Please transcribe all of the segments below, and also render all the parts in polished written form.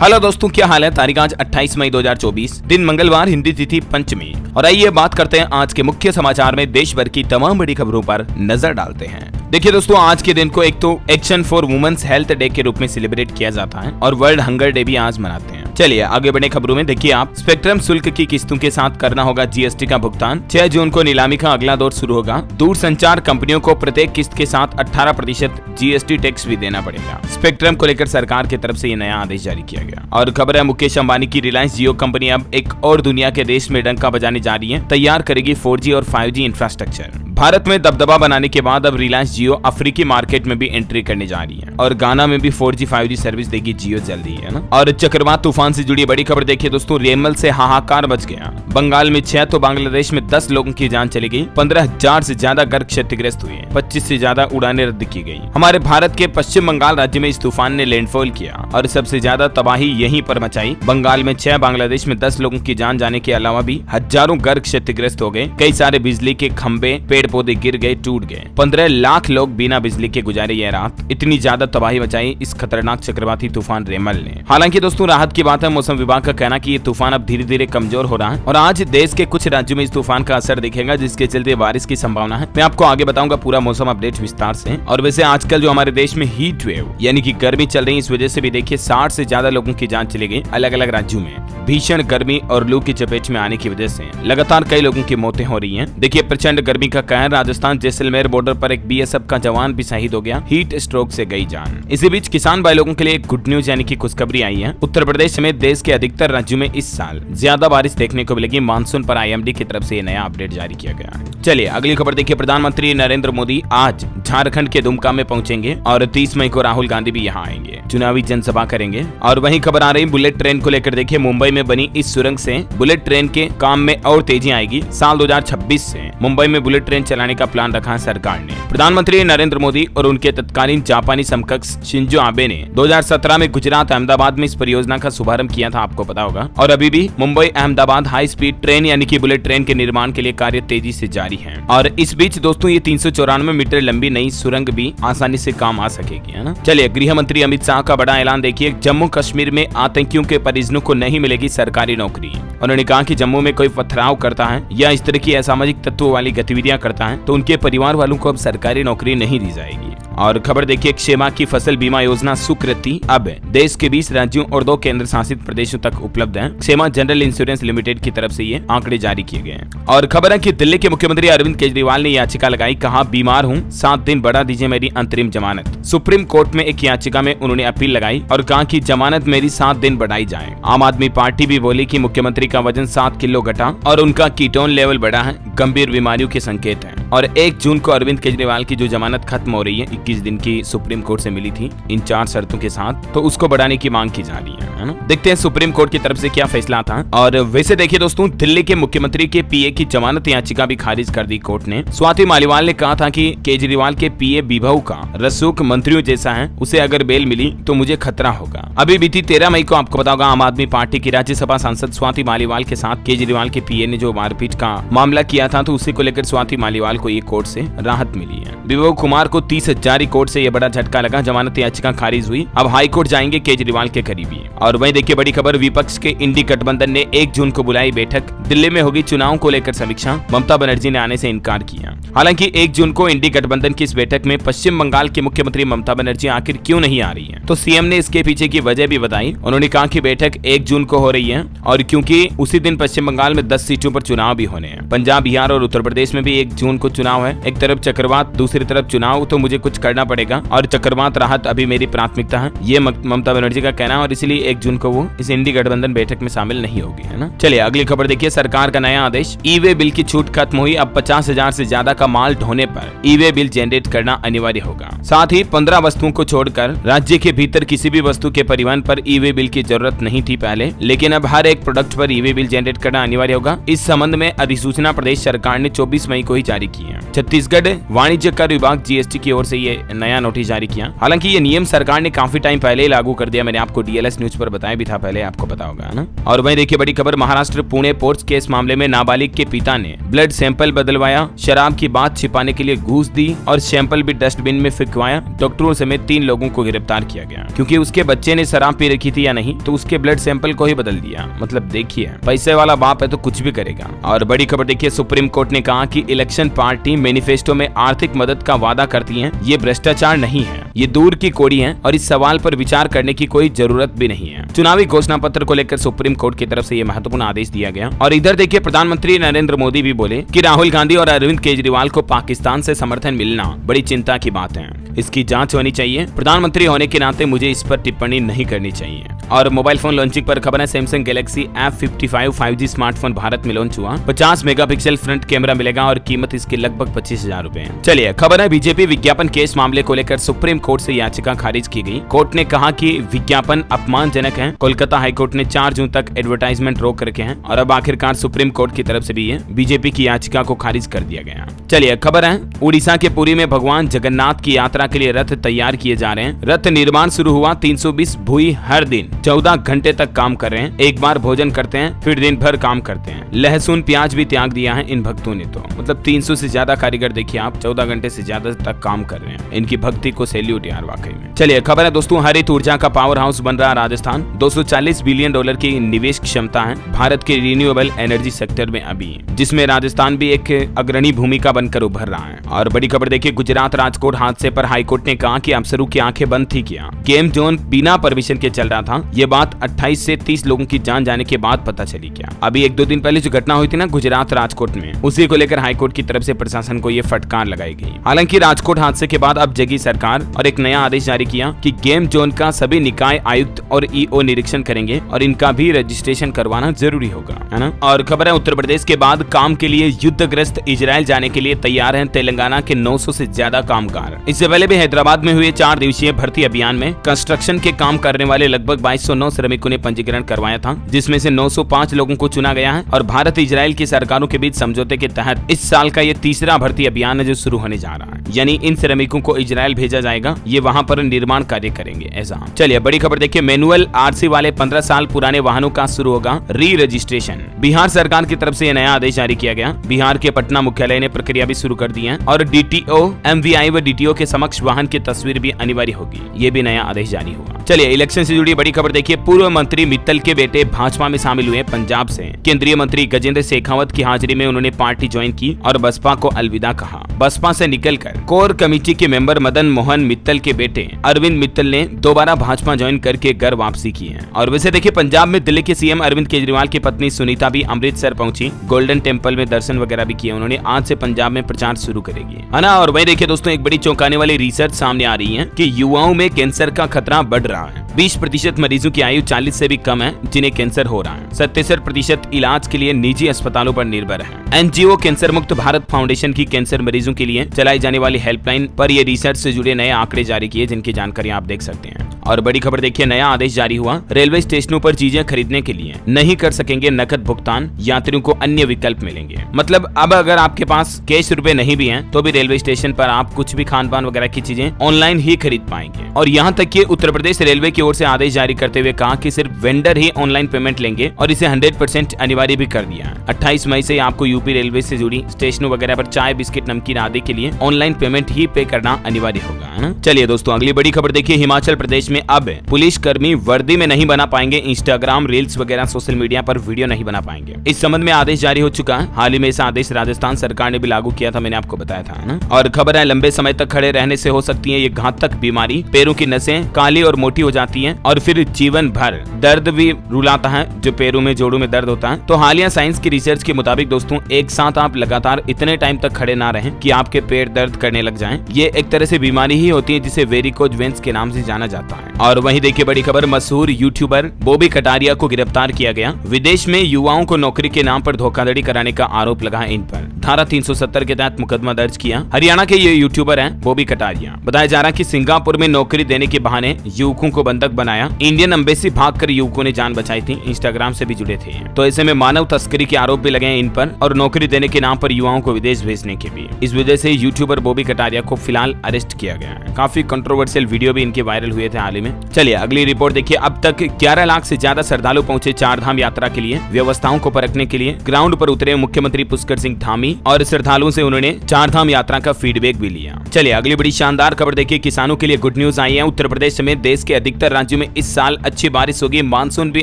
Hello दोस्तों, क्या हाल है। तारीख आज 28 मई 2024, दिन मंगलवार, हिंदी तिथि पंचमी। और आइए बात करते हैं आज के मुख्य समाचार में देश भर की तमाम बड़ी खबरों पर नजर डालते हैं। देखिए दोस्तों, आज के दिन को एक तो action for women's health day के रूप में सेलिब्रेट किया जाता है और वर्ल्ड हंगर डे भी आज मनाते हैं। चलिए आगे बढ़े खबरों में। देखिए आप, स्पेक्ट्रम शुल्क की किस्तों के साथ करना होगा जीएसटी का भुगतान। 6 जून को नीलामी का अगला दौर शुरू होगा। दूरसंचार कंपनियों को प्रत्येक किस्त के साथ 18% जीएसटी टैक्स भी देना पड़ेगा। स्पेक्ट्रम को लेकर सरकार की तरफ से ये नया आदेश जारी किया गया। और खबर है, मुकेश अंबानी की रिलायंस जियो कंपनी अब एक और दुनिया के देश में डंका बजाने जा रही है। तैयार करेगी 4G और 5G इंफ्रास्ट्रक्चर। भारत में दबदबा बनाने के बाद अब रिलायंस जियो अफ्रीकी मार्केट में भी एंट्री करने जा रही है और गाना में भी 4G 5G सर्विस देगी जियो जल्दी, है ना। और चक्रवात तूफान से जुड़ी बड़ी खबर देखिए दोस्तों, रेमल से हाहाकार मच गया। बंगाल में 6 तो बांग्लादेश में 10 लोगों की जान चली गई। 15,000 से ज्यादा घर क्षतिग्रस्त हुए। 25 से ज्यादा उड़ानें रद्द की गई। हमारे भारत के पश्चिम बंगाल राज्य में इस तूफान ने लैंडफॉल किया और सबसे ज्यादा तबाही यहीं पर मचाई। बंगाल में 6, बांग्लादेश में 10 लोगों की जान जाने के अलावा भी हजारों घर क्षतिग्रस्त हो गए। कई सारे बिजली के खंभे, पेड़ पौधे गिर गए, टूट गए। 15 लाख लोग बिना बिजली के गुजारे यह रात। इतनी ज्यादा तबाही मचाई इस खतरनाक चक्रवाती तूफान रेमल ने। हालांकि दोस्तों राहत की बात है, मौसम विभाग का कहना कि ये तूफान अब धीरे धीरे कमजोर हो रहा है और आज देश के कुछ राज्यों में इस तूफान का असर दिखेगा, जिसके चलते बारिश की संभावना है। मैं आपको आगे बताऊंगा पूरा मौसम अपडेट विस्तार से। और वैसे आजकल जो हमारे देश में हीट वेव यानी कि गर्मी चल रही है, इस वजह से भी देखिए 60 से ज्यादा लोगों की जान चली गई। अलग अलग राज्यों में भीषण गर्मी और लू की चपेट में आने की वजह से लगातार कई लोगों की मौतें हो रही हैं। देखिए प्रचंड गर्मी का कहर, राजस्थान जैसलमेर बॉर्डर पर एक बीएसएफ का जवान भी शहीद हो गया। हीट स्ट्रोक से गई जान। इसी बीच किसान भाई लोगों के लिए एक गुड न्यूज यानी कि खुशखबरी आई है। उत्तर प्रदेश समेत देश के अधिकतर राज्यों में इस साल ज्यादा बारिश देखने को मिलेगी। मानसून पर आईएमडी की तरफ से नया अपडेट जारी किया गया है। चलिए अगली खबर देखिए, प्रधानमंत्री नरेंद्र मोदी आज झारखंड के दुमका में पहुंचेंगे और 30 मई को राहुल गांधी भी यहां आएंगे, चुनावी जनसभा करेंगे। और वहीं खबर आ रही बुलेट ट्रेन को लेकर। देखिए मुंबई में बनी इस सुरंग से बुलेट ट्रेन के काम में और तेजी आएगी। साल 2026 से मुंबई में बुलेट ट्रेन चलाने का प्लान रखा है सरकार ने। प्रधानमंत्री नरेंद्र मोदी और उनके तत्कालीन जापानी समकक्ष शिंजो आबे ने 2017 में गुजरात अहमदाबाद में इस परियोजना का शुभारंभ किया था, आपको पता होगा। और अभी भी Mumbai Ahmedabad high speed train यानी कि बुलेट ट्रेन के निर्माण के लिए कार्य तेजी से जारी है। और इस बीच दोस्तों ये 394 मीटर लंबी नई सुरंग भी आसानी से काम आ सकेगी, है ना। चलिए गृह मंत्री अमित शाह का बड़ा ऐलान देखिए, जम्मू कश्मीर में आतंकियों के परिजनों को नहीं मिलेगी सरकारी नौकरी। उन्होंने कहा कि जम्मू में कोई पथराव करता है या इस तरह की असामाजिक तत्वों वाली गतिविधियां करता है तो उनके परिवार वालों को अब सरकारी नौकरी नहीं दी जाएगी। और खबर देखिए, क्षेमा की फसल बीमा योजना स्वीकृति अब देश के 20 राज्यों और 2 केंद्र शासित प्रदेशों तक उपलब्ध है। क्षेमा जनरल इंश्योरेंस लिमिटेड की तरफ से ये आंकड़े जारी किए गए हैं। और खबर है कि दिल्ली के मुख्यमंत्री अरविंद केजरीवाल ने याचिका लगाई, कहा बीमार हूं, 7 दिन बढ़ा दीजिए मेरी अंतरिम जमानत। सुप्रीम कोर्ट में एक याचिका में उन्होंने अपील लगाई और कहा कि जमानत मेरी 7 दिन बढ़ाई जाए। आम आदमी पार्टी भी बोली कि मुख्यमंत्री का वजन 7 किलो घटा और उनका कीटोन लेवल बढ़ा है, गंभीर बीमारियों के संकेत है। और 1 जून को अरविंद केजरीवाल की जो जमानत खत्म हो रही है, 21 दिन की सुप्रीम कोर्ट से मिली थी इन 4 शर्तों के साथ, तो उसको बढ़ाने की मांग की जा रही है ना। देखते हैं सुप्रीम कोर्ट की तरफ से क्या फैसला था। और वैसे देखिए दोस्तों, दिल्ली के मुख्यमंत्री के पीए की जमानत याचिका भी खारिज कर दी कोर्ट ने। स्वाति मालीवाल ने कहा था कि केजरीवाल के पीए विभव का रसूख मंत्रियों जैसा है, उसे अगर बेल मिली तो मुझे खतरा होगा। अभी बीती 13 मई को आपको पता होगा, आम आदमी पार्टी की राज्यसभा सांसद स्वाति मालीवाल के साथ केजरीवाल के पीए ने जो मारपीट का मामला किया था, तो उसी को लेकर स्वाति मालीवाल को ये कोर्ट से राहत मिली है। विभव कुमार को 30,000 कोर्ट से यह बड़ा झटका लगा। जमानत याचिका खारिज हुई, अब हाई कोर्ट जाएंगे केजरीवाल के करीबी। और वहीं देखिए बड़ी खबर, विपक्ष के इंडी गठबंधन ने 1 जून को बुलाई बैठक। दिल्ली में होगी चुनाव को लेकर समीक्षा। ममता बनर्जी ने आने से इनकार किया। हालांकि 1 जून को इंडी गठबंधन की इस बैठक में पश्चिम बंगाल की मुख्यमंत्री ममता बनर्जी आखिर क्यों नहीं आ रही है, तो सीएम ने इसके पीछे की वजह भी बताई। उन्होंने कहा कि बैठक 1 जून को हो रही है और क्योंकि उसी दिन पश्चिम बंगाल में 10 सीटों पर चुनाव भी होने हैं। पंजाब, बिहार और उत्तर प्रदेश में भी 1 जून को चुनाव है। एक तरफ चक्रवात, दूसरी तरफ चुनाव, तो मुझे कुछ करना पड़ेगा और चक्रवात राहत अभी मेरी प्राथमिकता है, ये ममता बनर्जी का कहना है। और इसलिए 1 जून को वो इस इंडी गठबंधन बैठक में शामिल नहीं होगी, है ना। चलिए अगली खबर देखिए, सरकार का नया आदेश, ई वे बिल की छूट खत्म हुई। अब 50,000 से ज्यादा का माल ढोने पर ई वे बिल जनरेट करना अनिवार्य होगा। साथ ही 15 वस्तुओं को छोड़कर राज्य के भीतर किसी भी वस्तु के परिवहन पर ई वे बिल की जरूरत नहीं थी पहले, लेकिन अब हर एक प्रोडक्ट पर ई वे बिल जनरेट करना अनिवार्य होगा। इस संबंध में अधिसूचना प्रदेश सरकार ने 24 मई को ही जारी की है। छत्तीसगढ़ वाणिज्य कर विभाग जीएसटी की ओर से ये नया नोटिस जारी किया। हालांकि ये नियम सरकार ने काफी टाइम पहले ही लागू कर दिया। मैंने आपको डीएलएस न्यूज पर पर बताया भी था पहले, आपको पता होगा ना। और वहीं देखिए बड़ी खबर, महाराष्ट्र पुणे पोर्ट्स केस मामले में नाबालिग के पिता ने ब्लड सैंपल बदलवाया, शराब की बात छिपाने के लिए घूस दी और सैंपल भी डस्टबिन में फेंकवाया। डॉक्टरों समेत 3 लोगों को गिरफ्तार किया गया क्योंकि उसके बच्चे ने शराब पी रखी थी या नहीं, तो उसके ब्लड सैंपल को ही बदल दिया। मतलब देखिए, पैसे वाला बाप है तो कुछ भी करेगा। और बड़ी खबर देखिए, सुप्रीम कोर्ट ने कहा कि इलेक्शन पार्टी मैनिफेस्टो में आर्थिक मदद का वादा करती है, ये भ्रष्टाचार नहीं है, ये दूर की कौड़ी है और इस सवाल पर विचार करने की कोई जरूरत भी नहीं है। चुनावी घोषणा पत्र को लेकर सुप्रीम कोर्ट की तरफ से ये महत्वपूर्ण आदेश दिया गया। और इधर देखिए, प्रधानमंत्री नरेंद्र मोदी भी बोले कि राहुल गांधी और अरविंद केजरीवाल को पाकिस्तान से समर्थन मिलना बड़ी चिंता की बात है, इसकी जांच होनी चाहिए। प्रधानमंत्री होने के नाते मुझे इस पर टिप्पणी नहीं करनी चाहिए। और मोबाइल फोन लॉन्चिंग पर खबर है, Samsung Galaxy F55 5G smartphone Bharat में लॉन्च हुआ। 50 मेगापिक्सल फ्रंट कैमरा मिलेगा और कीमत इसकी लगभग 25,000 रुपए है। चलिए खबर है, बीजेपी विज्ञापन केस मामले को लेकर सुप्रीम कोर्ट से याचिका खारिज की गई। कोर्ट ने कहा कि विज्ञापन अपमानजनक है। कोलकाता हाईकोर्ट ने 4 जून तक एडवर्टाइजमेंट रोक रखे हैं और अब आखिरकार सुप्रीम कोर्ट की तरफ से भी बीजेपी की याचिका को खारिज कर दिया गया। चलिए खबर है, उड़ीसा के पुरी में भगवान जगन्नाथ की यात्रा के लिए रथ तैयार किए जा रहे हैं। रथ निर्माण शुरू हुआ, 320 भुई हर दिन 14 घंटे तक काम कर रहे हैं। एक बार भोजन करते हैं, फिर दिन भर काम करते हैं। लहसुन प्याज भी त्याग दिया है इन भक्तों ने। तो मतलब 300 से ज्यादा कारीगर देखिए आप, 14 घंटे से ज्यादा तक काम कर रहे हैं। इनकी भक्ति को सैल्यूट यार वाकई में। चलिए खबर है दोस्तों, हरित ऊर्जा का पावर हाउस बन रहा राजस्थान। 240 बिलियन डॉलर की निवेश क्षमता है भारत के रिन्यूएबल एनर्जी सेक्टर में अभी, जिसमें राजस्थान भी एक अग्रणी भूमिका बनकर उभर रहा है। और बड़ी खबर देखिए, गुजरात राजकोट हादसे पर हाईकोर्ट ने कहा कि अफसरों की आंखें बंद थी क्या, गेम जोन बिना परमिशन के चल रहा था। ये बात 28 से 30 लोगों की जान जाने के बाद पता चली क्या। अभी 1-2 दिन पहले जो घटना हुई थी ना गुजरात राजकोट में, उसी को लेकर हाईकोर्ट की तरफ से प्रशासन को ये फटकार लगाई गई। हालांकि राजकोट हादसे के बाद अब जगी सरकार और एक नया आदेश जारी किया कि गेम जोन का सभी निकाय आयुक्त और ईओ निरीक्षण करेंगे और इनका भी रजिस्ट्रेशन करवाना जरूरी होगा, है ना। और खबर है, उत्तर प्रदेश के बाद काम के लिए युद्धग्रस्त इजराइल जाने के लिए तैयार हैं तेलंगाना के 900 से ज्यादा कामगार। इससे पहले भी हैदराबाद में हुए 4 दिवसीय भर्ती अभियान में कंस्ट्रक्शन के काम करने वाले लगभग 2209 श्रमिकों ने पंजीकरण करवाया था, जिसमें से 905 लोगों को चुना गया है। और भारत इजराइल की सरकारों के बीच समझौते के तहत इस साल का ये तीसरा भर्ती अभियान है जो शुरू होने जा रहा है। यानी इन श्रमिकों को इजराइल भेजा जाएगा, ये वहाँ पर निर्माण कार्य करेंगे ऐसा। चलिए बड़ी खबर देखिए, मैनुअल आरसी वाले 15 साल पुराने वाहनों का शुरू होगा री रजिस्ट्रेशन। बिहार सरकार की तरफ से यह नया आदेश जारी किया गया। बिहार के पटना मुख्यालय ने प्रक्रिया भी शुरू कर दी है और डीटीओ, एमवीआई व डीटीओ के समक्ष वाहन की तस्वीर भी अनिवार्य होगी। ये भी नया आदेश जारी हुआ। चलिए इलेक्शन से जुड़ी बड़ी खबर देखिए, पूर्व मंत्री मित्तल के बेटे भाजपा में शामिल हुए पंजाब से। केंद्रीय मंत्री गजेंद्र शेखावत की हाजिरी में उन्होंने पार्टी ज्वाइन की और बसपा को अलविदा कहा। बसपा से निकलकर कोर कमेटी के मेंबर मदन मोहन मित्तल के बेटे अरविंद मित्तल ने दोबारा भाजपा ज्वाइन करके घर वापसी की है। और वैसे देखिए, पंजाब में दिल्ली के सीएम अरविंद केजरीवाल की पत्नी सुनीता भी अमृतसर पहुंची, गोल्डन टेम्पल में दर्शन वगैरह भी किए उन्होंने। आज से पंजाब में प्रचार शुरू करेगी, है ना। और वही देखिए दोस्तों, एक बड़ी चौंकाने वाली रिसर्च सामने आ रही है कि युवाओं में कैंसर का खतरा बढ़ रहा है। 20% मरीजों की आयु 40 से भी कम है जिन्हें कैंसर हो रहा है। 77% इलाज के लिए निजी अस्पतालों पर निर्भर है। एनजीओ कैंसर मुक्त भारत फाउंडेशन की कैंसर मरीजों के लिए चलाई जाने वाली हेल्पलाइन पर ये रिसर्च से जुड़े नए आंकड़े जारी किए, जिनकी जानकारी आप देख सकते हैं। और बड़ी खबर देखिए, नया आदेश जारी हुआ। रेलवे स्टेशनों पर चीजें खरीदने के लिए नहीं कर सकेंगे नकद भुगतान, यात्रियों को अन्य विकल्प मिलेंगे। मतलब अब अगर आपके पास कैश रुपए नहीं भी हैं, तो भी रेलवे स्टेशन पर आप कुछ भी खान पान वगैरह की चीजें ऑनलाइन ही खरीद पाएंगे। और यहाँ तक कि उत्तर प्रदेश रेलवे की ओर से आदेश जारी करते हुए कहा कि सिर्फ वेंडर ही ऑनलाइन पेमेंट लेंगे और इसे 100% अनिवार्य भी कर दिया। 28 मई से आपको यूपी रेलवे से जुड़ी स्टेशनों वगैरह पर चाय, बिस्किट, नमकीन आदि के लिए ऑनलाइन पेमेंट ही पे करना अनिवार्य होगा, है ना। चलिए दोस्तों, अगली बड़ी खबर देखिए, हिमाचल प्रदेश में अब पुलिस कर्मी वर्दी में नहीं बना पाएंगे इंस्टाग्राम रील्स वगैरह सोशल मीडिया पर वीडियो नहीं बना पाएंगे। इस संबंध में आदेश जारी हो चुका है। हाल ही में ऐसा आदेश राजस्थान सरकार ने भी लागू किया था, मैंने आपको बताया था, है ना। और खबर है, लंबे समय तक खड़े रहने से हो सकती है ये घातक बीमारी। पैरों की नसें काली और मोटी हो जाती हैं और फिर जीवन भर दर्द भी रुलाता है, जो पैरों में, जोड़ों में दर्द होता है। तो हालिया साइंस की रिसर्च के मुताबिक दोस्तों, एक साथ आप लगातार इतने टाइम तक खड़े ना रहें कि आपके पैर दर्द करने लग जाएं। ये एक तरह से बीमारी ही होती है जिसे वेरिकोज वेन्स के नाम से जाना जाता है। और वहीं देखिए बड़ी खबर, मशहूर यूट्यूबर बॉबी कटारिया को गिरफ्तार किया गया। विदेश में युवाओं को नौकरी के नाम पर धोखाधड़ी कराने का आरोप लगा इन पर। धारा 370 के तहत मुकदमा दर्ज किया। हरियाणा के ये यूट्यूबर हैं बॉबी कटारिया। बताया जा रहा है कि सिंगापुर में नौकरी देने के बहाने युवकों को बंधक बनाया। इंडियन एम्बेसी भागकर युवकों ने जान बचाई थी। इंस्टाग्राम से भी जुड़े थे। तो ऐसे में मानव तस्करी के आरोप भी लगे हैं इन पर और नौकरी देने के नाम पर युवाओं को विदेश भेजने के भी। इस वजह से यूट्यूबर बॉबी कटारिया को फिलहाल अरेस्ट किया गया है। काफी कंट्रोवर्शियल वीडियो भी इनके वायरल हुए थे हाल हाल ही में। चलिए अगली रिपोर्ट देखिए। अब तक 11 लाख से ज्यादा श्रद्धालु पहुंचे चारधाम यात्रा के लिए। व्यवस्थाओं को परखने के लिए ग्राउंड पर उतरे मुख्यमंत्री पुष्कर सिंह धामी और श्रद्धालुओं से उन्होंने चारधाम यात्रा का फीडबैक भी लिया। चलिए अगली बड़ी शानदार खबर देखिए। किसानों के लिए गुड न्यूज आई है। उत्तर प्रदेश समेत देश के अधिकतर राज्यों में इस साल अच्छी बारिश होगी, मानसून भी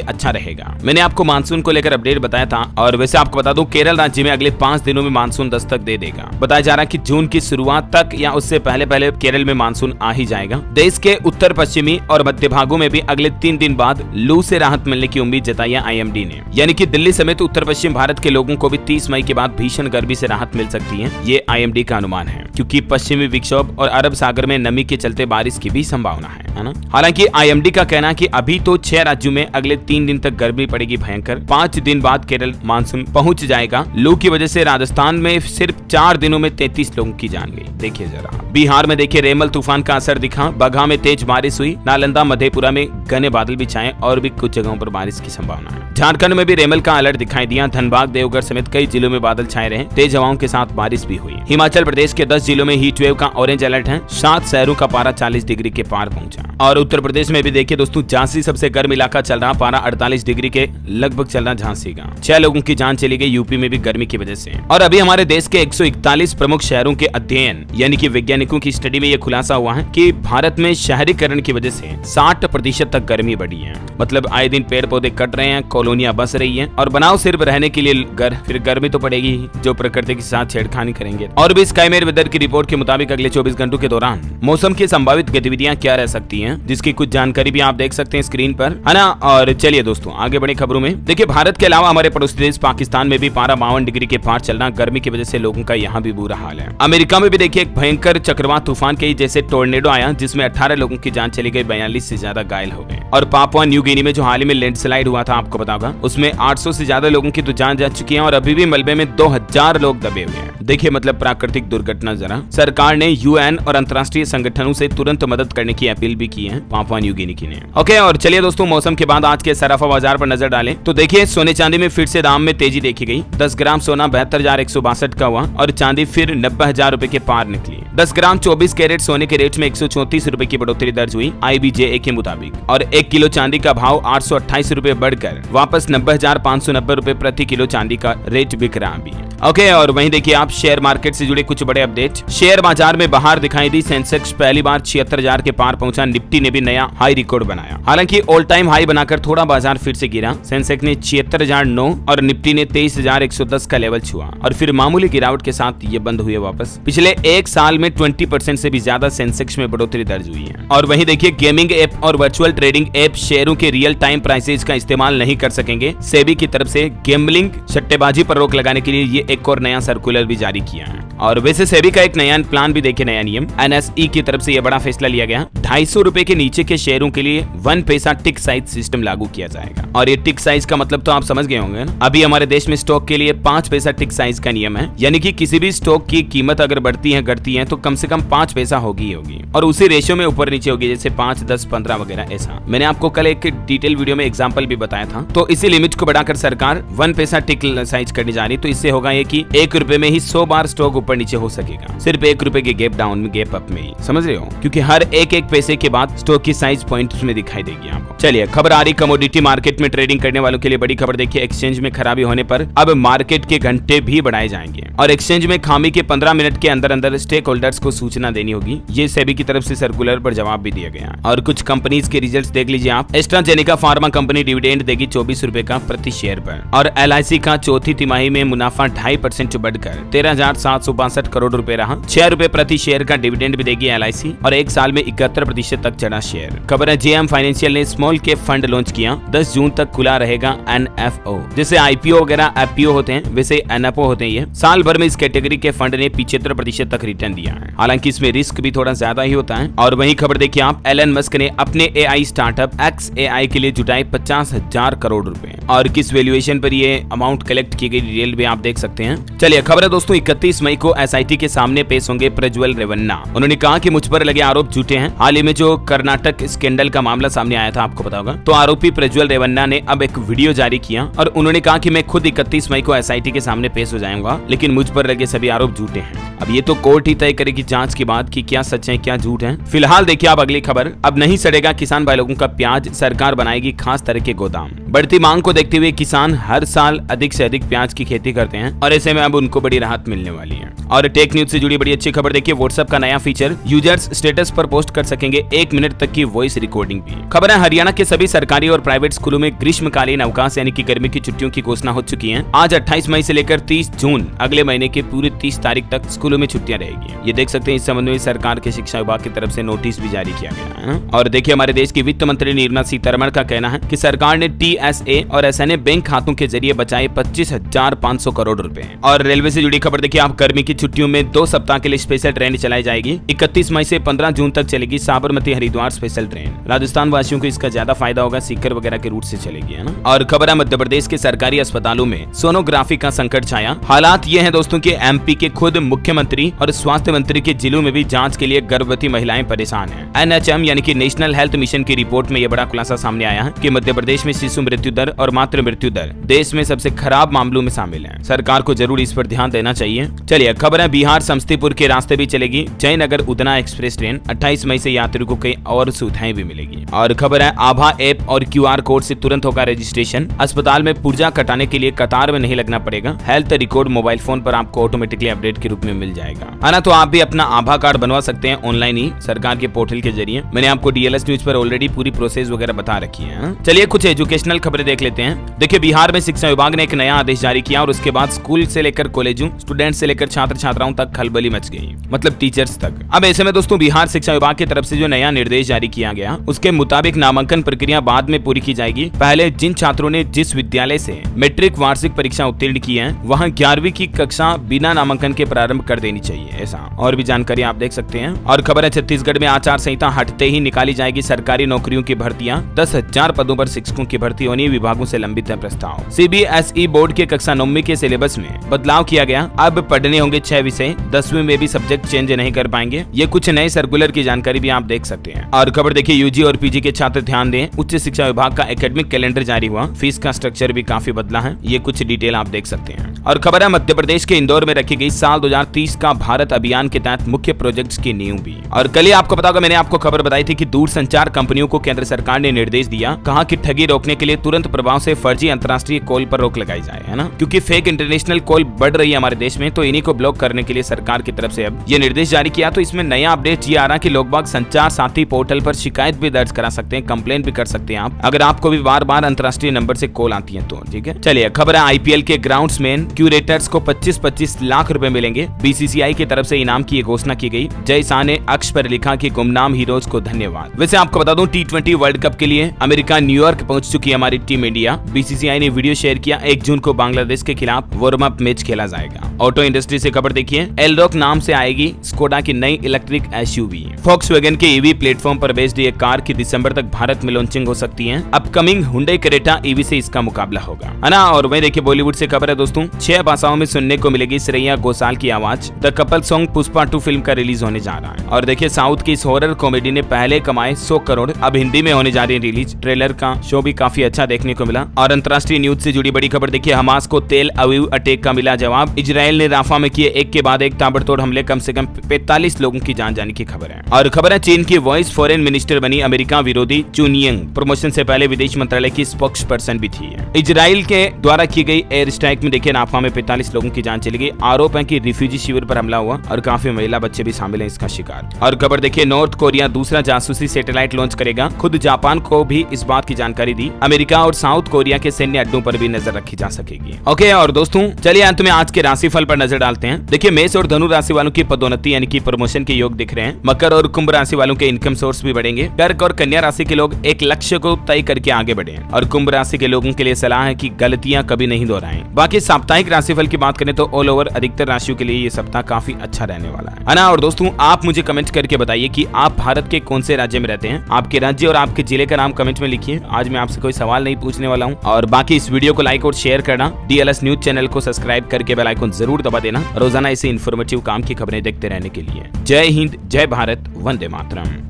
अच्छा रहेगा। मैंने आपको मानसून को लेकर अपडेट बताया था और वैसे आपको बता दूं केरल राज्य में अगले 5 दिनों में मानसून दस्तक दे देगा। बताया जा रहा है कि जून की शुरुआत तक या उससे पहले केरल में मानसून आ ही जाएगा। देश के उत्तर पश्चिमी और मध्य भागों में भी अगले 3 दिन बाद लू से राहत मिलने की उम्मीद जताई है IMD ने। यानी कि दिल्ली समेत उत्तर पश्चिम भारत के लोगों को भी 30 मई के बाद भीषण गर्मी से राहत मिल सकती है। ये IMD का अनुमान है, क्योंकि पश्चिमी विक्षोभ और अरब सागर में नमी के चलते बारिश की भी संभावना है ना। हालांकि IMD का कहना है कि अभी तो 6 राज्यों में अगले 3 दिन तक गर्मी पड़ेगी भयंकर। 5 दिन बाद केरल मानसून पहुंच जाएगा। लू की वजह से राजस्थान में सिर्फ 4 दिनों में 33 लोगों की जान गई। देखिए जरा बिहार में देखिए रेमल तूफान का असर दिखा। बगहा में तेज बारिश हुई। नालंदा मधेपुरा में घने बादल भी छाए और भी कुछ जगहों पर बारिश की संभावना है। झारखंड में भी रेमल का अलर्ट दिखाई दिया। धनबाद देवघर समेत कई जिलों में बादल छाए रहे। तेज हवाओं के साथ बारिश भी हुई। हिमाचल प्रदेश के 10 जिलों में हीट वेव का ऑरेंज अलर्ट है। 7 शहरों का पारा 40 डिग्री के पार पहुंचा। और उत्तर प्रदेश में भी देखिए दोस्तों झांसी सबसे गर्म इलाका चल रहा। पारा 48 डिग्री के लगभग चल रहा झांसी का। 6 लोगों की जान चली गई यूपी में भी गर्मी की वजह से। और अभी हमारे देश के 141 प्रमुख शहरों के अध्ययन यानी कि वैज्ञानिकों की स्टडी में यह खुलासा हुआ है कि भारत में शहरीकरण की वजह से 60% तक गर्मी बढ़ी है। मतलब आए दिन पेड़ पौधे कट रहे हैं, कॉलोनियां बस रही हैं और बनाओ सिर्फ रहने के लिए घर, फिर गर्मी तो पड़ेगी ही, जो प्रकृति के साथ छेड़खानी करेंगे। और भी स्काईमेट वेदर की रिपोर्ट के मुताबिक अगले 24 घंटों के दौरान मौसम की संभावित गतिविधियां क्या रह सकती हैं, जिसकी कुछ जानकारी भी आप देख सकते हैं स्क्रीन पर, है ना। और चलिए दोस्तों आगे बढ़े खबरों में। देखिए भारत के अलावा हमारे पड़ोसी देश पाकिस्तान में भी पारा 52 डिग्री के पार चल रहा। गर्मी की वजह से लोगों का यहाँ भी बुरा हाल है। अमेरिका में भी देखिए एक भयंकर चक्रवात तूफान के जैसे टोर्नेडो आया, जिसमें 18 लोगों की जान चली गई, 42 से ज्यादा घायल हो गए। और पापुआ न्यू गिनी में जो हाल ही में लैंडस्लाइड हुआ था, आपको पता होगा, उसमें 800 से ज्यादा लोगों की तो जान जा चुकी है और अभी भी मलबे में 2000 लोग दबे हुए हैं। देखिए मतलब प्राकृतिक दुर्घटना। जरा सरकार ने UN और अंतर्राष्ट्रीय संगठनों से तुरंत मदद करने की अपील भी की है पापुआ न्यू गिनी की ने। ओके, और चलिए दोस्तों मौसम के बाद आज के सराफा बाजार पर नजर डालें तो देखिए सोने चांदी में फिर से दाम में तेजी देखी गई। 10 ग्राम सोना 72,162 का हुआ और चांदी फिर 90,000 रुपए के पार निकली। 10 ग्राम 24 कैरेट सोने के रेट में 134 रुपए की बढ़ोतरी दर्ज हुई IBJA के मुताबिक। और 1 किलो चांदी का भाव 828 रुपए बढ़कर वापस 90,590 रुपए प्रति किलो चांदी का रेट बिक रहा अभी। ओके, और वहीं देखिए आप शेयर मार्केट से जुड़े कुछ बड़े अपडेट। शेयर बाजार में बाहर दिखाई दी। सेंसेक्स पहली बार 76,000 के पार पहुंचा। निफ्टी ने भी नया हाई रिकॉर्ड बनाया। हालांकि ऑल टाइम हाई बनाकर थोड़ा बाजार फिर से गिरा। सेंसेक्स ने 76,009 और निफ्टी ने 23,110 का लेवल छुआ और फिर मामूली गिरावट के साथ ये बंद हुए वापस। पिछले एक साल में 20% से भी ज्यादा सेंसेक्स में बढ़ोतरी दर्ज हुई है। और वहीं देखिए गेमिंग ऐप और वर्चुअल ट्रेडिंग ऐप शेयरों के रियल टाइम प्राइसेज का इस्तेमाल नहीं कर सकेंगे। सेबी की तरफ से गैम्बलिंग सट्टेबाजी पर रोक लगाने के लिए ये एक और नया सर्कुलर भी जारी किया है। और वैसे सेबी का एक नया प्लान भी देखे, नया नियम NSE की तरफ से यह बड़ा फैसला लिया गया। 250 रुपए के नीचे के शेयरों के लिए 1 पैसा टिक साइज सिस्टम लागू किया जाएगा। और ये टिक साइज का मतलब तो आप समझ गए होंगे ना। अभी हमारे देश में स्टॉक के लिए 5 पैसा टिक साइज का नियम है, यानी कि किसी भी स्टॉक की कीमत अगर बढ़ती है घटती है तो कम से कम 5 पैसा होगी और उसी रेशियो में ऊपर नीचे होगी, जैसे 5, 10, 15 वगैरह ऐसा। मैंने आपको कल एक डिटेल वीडियो में एग्जाम्पल भी बताया था। तो इसी लिमिट को बढ़ाकर सरकार 1 पैसा टिक साइज करने जा रही। तो इससे होगा ये कि 1 रुपए में ही 100 बार स्टॉक ऊपर नीचे हो सकेगा, सिर्फ 1 रुपए के गैप डाउन में, गैप अप में ही, समझ रहे हो, क्योंकि हर एक पैसे के बाद स्टॉक की साइज पॉइंट्स में दिखाई देगी आपको। चलिए खबर आ रही कमोडिटी मार्केट में ट्रेडिंग करने वालों के लिए बड़ी खबर। देखिए एक्सचेंज में खराबी होने पर अब मार्केट के घंटे भी बढ़ाए जाएंगे और एक्सचेंज में खामी के 15 मिनट के अंदर अंदर स्टेक होल्डर्स को सूचना देनी होगी। ये सेबी की तरफ से सर्कुलर पर जवाब भी दिया गया। और कुछ कंपनीज के रिजल्ट्स देख लीजिए आप। एस्ट्राजेनेका फार्मा कंपनी डिविडेंड देगी 24 रुपए का प्रति शेयर पर। और LIC का चौथी तिमाही में मुनाफा 2.5% बढ़कर 13,762 करोड़ रुपए रहा। 6 रुपए प्रति शेयर का डिविडेंड भी देगी LIC और एक साल में 71% तक चढ़ा शेयर। खबर है JM फाइनेंशियल ने स्मॉल कैप फंड लॉन्च किया। 10 जून तक खुला रहेगा NFO। जैसे IPO वगैरह FPO होते हैं वैसे NFO होते हैं। ये साल भर में इस कैटेगरी के फंड ने 75% तक रिटर्न दिया है। हालांकि इसमें रिस्क भी थोड़ा ज्यादा ही होता है। और वही खबर देखिए आप, एलन मस्क ने अपने AI स्टार्टअप XAI के लिए जुटाए 50,000 करोड़ रुपए। और किस वैल्यूएशन पर ये अमाउंट कलेक्ट की गई डिटेल भी आप देख सकते हैं। चलिए खबर है दोस्तों, 31 मई को एसआईटी के सामने पेश होंगे प्रज्वल रेवन्ना। उन्होंने कहा कि मुझ पर लगे आरोप झूठे हैं। हाल ही में जो कर्नाटक स्कैंडल का मामला सामने आया था, आपको पता होगा, तो आरोपी प्रज्वल रेवन्ना ने अब एक वीडियो जारी किया और उन्होंने कहा कि मैं खुद 31 मई को एसआईटी के सामने पेश हो जाऊंगा, लेकिन मुझ पर लगे सभी आरोप झूठे हैं। अब ये तो कोर्ट ही तय करेगी जांच के बाद कि क्या सच है क्या झूठ है। फिलहाल देखिए आप अगली खबर, अब नहीं सड़ेगा किसान भाई लोगों का प्याज, सरकार बनाएगी खास तरह के गोदाम। बढ़ती मांग को देखते हुए किसान हर साल अधिक से अधिक प्याज की खेती करते हैं और ऐसे में अब उनको बड़ी राहत मिलने वाली है। और टेक न्यूज से जुड़ी बड़ी अच्छी खबर देखिए, व्हाट्सएप का नया फीचर, यूजर्स स्टेटस पर पोस्ट कर सकेंगे 1 मिनट तक की वॉइस रिकॉर्डिंग भी। खबर है हरियाणा के सभी सरकारी और प्राइवेट स्कूलों में ग्रीष्मकालीन अवकाश यानी कि गर्मी की छुट्टियों की घोषणा हो चुकी है। आज 28 मई से लेकर 30 जून अगले महीने के पूरी 30 तारीख तक स्कूलों में छुट्टियां रहेगी। ये देख सकते हैं, इस संबंध में सरकार के शिक्षा विभाग की तरफ से नोटिस भी जारी किया गया है। और देखिए हमारे देश की वित्त मंत्री निर्मला सीतारमण का कहना है कि सरकार ने टीएसए और एसएनए बैंक खातों के जरिए बचाए 25,500 करोड़ रुपए। और रेलवे से जुड़ी खबर देखिए आप, गर्मी की छुट्टियों में 2 सप्ताह के लिए स्पेशल ट्रेन चलाई जाएगी। 31 मई से 15 जून तक चलेगी साबरमती हरिद्वार स्पेशल ट्रेन। राजस्थान वासियों को इसका ज्यादा फायदा होगा, सीकर वगैरह के रूट से चलेगी, है ना। और खबर है मध्य प्रदेश के सरकारी अस्पतालों में सोनोग्राफी का संकट छाया। हालात ये है दोस्तों कि एमपी के खुद मुख्यमंत्री और स्वास्थ्य मंत्री के जिलों में भी जांच के लिए गर्भवती महिलाएं परेशान हैं। एनएचएम यानी कि नेशनल हेल्थ मिशन की रिपोर्ट में यह बड़ा खुलासा सामने आया है कि मध्य प्रदेश में शिशु मृत्यु दर और मातृ मृत्यु दर देश में सबसे खराब मामलों में शामिल है। सरकार को जरूर इस पर ध्यान देना चाहिए। चलिए खबर है बिहार समस्तीपुर के रास्ते भी चलेगी जयनगर उदना एक्सप्रेस ट्रेन। 28 मई से यात्रियों को कई और सुविधाएं भी मिलेगी। और खबर है आभा ऐप और क्यूआर कोड से तुरंत होगा रजिस्ट्रेशन। अस्पताल में पुर्जा कटाने के लिए कतार में नहीं लगना पड़ेगा। हेल्थ रिकॉर्ड मोबाइल फोन पर आपको ऑटोमेटिकली अपडेट के रूप में मिल जाएगा, है ना। तो आप भी अपना आभा कार्ड बनवा सकते हैं ऑनलाइन ही सरकार के पोर्टल के जरिए। मैंने आपको डीएलएस न्यूज पर ऑलरेडी पूरी प्रोसेस वगैरह बता रखी है। चलिए कुछ एजुकेशनल खबरें देख लेते हैं। देखिए बिहार में शिक्षा विभाग ने एक नया आदेश जारी किया और उसके बाद स्कूल से लेकर कॉलेजों, स्टूडेंट से लेकर छात्र छात्राओं तक खलबली मच गई, मतलब टीचर्स तक। अब ऐसे में दोस्तों बिहार शिक्षा विभाग की तरफ से जो नया निर्देश जारी किया गया उसके मुताबिक नामांकन प्रक्रिया बाद में पूरी की जाएगी। पहले जिन छात्रों ने जिस विद्यालय से मैट्रिक वार्षिक परीक्षा उत्तीर्ण की है वहाँ 11वीं की कक्षा बिना नामांकन के प्रारंभ कर देनी चाहिए, ऐसा और भी जानकारी आप देख सकते हैं। और खबर है छत्तीसगढ़ में आचार संहिता हटते ही निकाली जाएगी सरकारी नौकरियों की भर्तियां। 10,000 पदों पर शिक्षकों की भर्ती होनी, विभागों से लंबित है प्रस्ताव। सीबीएसई बोर्ड के कक्षा 9वीं के सिलेबस में बदलाव किया गया। अब पढ़ने होंगे 6 विषय, 10वीं में भी सब्जेक्ट चेंज नहीं कर पाएंगे। ये कुछ नए सर्कुलर की जानकारी भी आप देख सकते हैं। और खबर देखिए यूजी और पीजी के छात्र ध्यान दें, उच्च शिक्षा विभाग का एकेडमिक कैलेंडर जारी हुआ। फीस का स्ट्रक्चर भी काफी बदला है, ये कुछ डिटेल आप देख सकते हैं। और खबर है मध्य प्रदेश के इंदौर में रखी गई साल 2030 का भारत अभियान के तहत मुख्य प्रोजेक्ट्स की नींव भी। और कल ही आपको पता होगा, मैंने आपको खबर बताई थी कि दूरसंचार कंपनियों को केंद्र सरकार ने निर्देश दिया, कहा कि ठगी रोकने के लिए तुरंत प्रभाव से फर्जी अंतर्राष्ट्रीय कॉल पर रोक लगाई जाए, है ना, क्योंकि फेक इंटरनेशनल कॉल बढ़ रही है हमारे देश में। तो इन्हीं को ब्लॉक करने के लिए सरकार की तरफ से अब ये निर्देश जारी किया। तो इसमें नया अपडेट ये आ रहा है कि लोग बाग संचार साथी पोर्टल पर शिकायत भी दर्ज करा सकते हैं, कंप्लेंट भी कर सकते हैं आप, अगर आपको भी बार बार अंतर्राष्ट्रीय नंबर से कॉल आती है तो, ठीक है। चलिए खबर है आईपीएल के ग्राउंड्समैन क्यूरेटर्स को 25-25 लाख रुपए मिलेंगे। बीसीसीआई की तरफ से इनाम की घोषणा की गई। जय शाह ने अक्ष पर लिखा कि गुमनाम हीरोज को धन्यवाद। वैसे आपको बता दूं T20 वर्ल्ड कप के लिए अमेरिका न्यूयॉर्क पहुंच चुकी है हमारी टीम इंडिया। बीसीसीआई ने वीडियो शेयर किया, 1 जून को बांग्लादेश के खिलाफ वार्म अप मैच खेला जाएगा। ऑटो इंडस्ट्री से खबर देखिए, एलरॉक नाम से आएगी स्कोडा की नई इलेक्ट्रिक एसयूवी। फॉक्सवैगन के ईवी प्लेटफॉर्म पर बेस्ड ये कार की दिसंबर तक भारत में लॉन्चिंग हो सकती है। अपकमिंग हुंडई क्रेटा ईवी से इसका मुकाबला होगा, है ना। और वहीं देखिए बॉलीवुड से खबर है दोस्तों, 6 भाषाओं में सुनने को मिलेगी श्रेया घोषाल की आवाज। The couple song Pushpa 2 film का रिलीज होने जा रहा है। और देखिए साउथ की इस हॉरर कॉमेडी ने पहले कमाए 100 करोड़, अब हिंदी में होने जा रही है रिलीज। ट्रेलर का शो भी काफी अच्छा देखने को मिला। और अंतर्राष्ट्रीय न्यूज से जुड़ी बड़ी खबर देखिए, हमास को तेल अवीव अटैक का मिला जवाब। इजराइल ने राफा में किए एक के बाद एक ताबड़तोड़ हमले, कम से कम 45 लोगों की जान जाने की खबर है। और खबर है चीन की वॉइस फॉरेन मिनिस्टर बनी अमेरिका विरोधी चुनियंग। प्रमोशन से पहले विदेश मंत्रालय की स्पोक्स पर्सन भी थी। इजराइल के द्वारा की गई एयर स्ट्राइक में देखिए राफा में 45 लोगों की जान चली गई। आरोप है कि रिफ्यूजी शिविर पर हमला हुआ और काफी महिला बच्चे भी शामिल हैं इसका शिकार। और खबर देखिए नॉर्थ कोरिया दूसरा जासूसी सैटेलाइट लॉन्च करेगा। खुद जापान को भी इस बात की जानकारी दी। अमेरिका और साउथ कोरिया के सैन्य अड्डों पर भी नजर रखी जा सकेगी। ओके और दोस्तों चलिए अंत में आज के राशिफल राशिफल पर नजर डालते हैं। देखिए मेष और धनु राशि वालों की पदोन्नति यानी कि प्रमोशन के योग दिख रहे हैं। मकर और कुंभ राशि वालों के इनकम सोर्स भी बढ़ेंगे। कर्क और कन्या राशि के लोग एक लक्ष्य को तय करके आगे बढ़े और कुंभ राशि के लोगों के लिए सलाह है कि गलतियां कभी नहीं दोहराएं। बाकी साप्ताहिक राशिफल की बात करें तो ऑल ओवर अधिकतर राशियों के लिए ये सप्ताह काफी अच्छा रहने वाला है ना। और दोस्तों आप मुझे कमेंट करके बताइए कि आप भारत के कौन से राज्य में रहते हैं। आपके राज्य और आपके जिले का नाम कमेंट में लिखिए। आज मैं आपसे कोई सवाल नहीं पूछने वाला हूँ। और बाकी इस वीडियो को लाइक और शेयर करना, DLS न्यूज चैनल को सब्सक्राइब करके बेल आइकन जरूर दबा देना रोजाना ऐसे इन्फॉर्मेटिव काम की खबरें देखते रहने के लिए। जय हिंद, जय भारत, वंदे मातरम।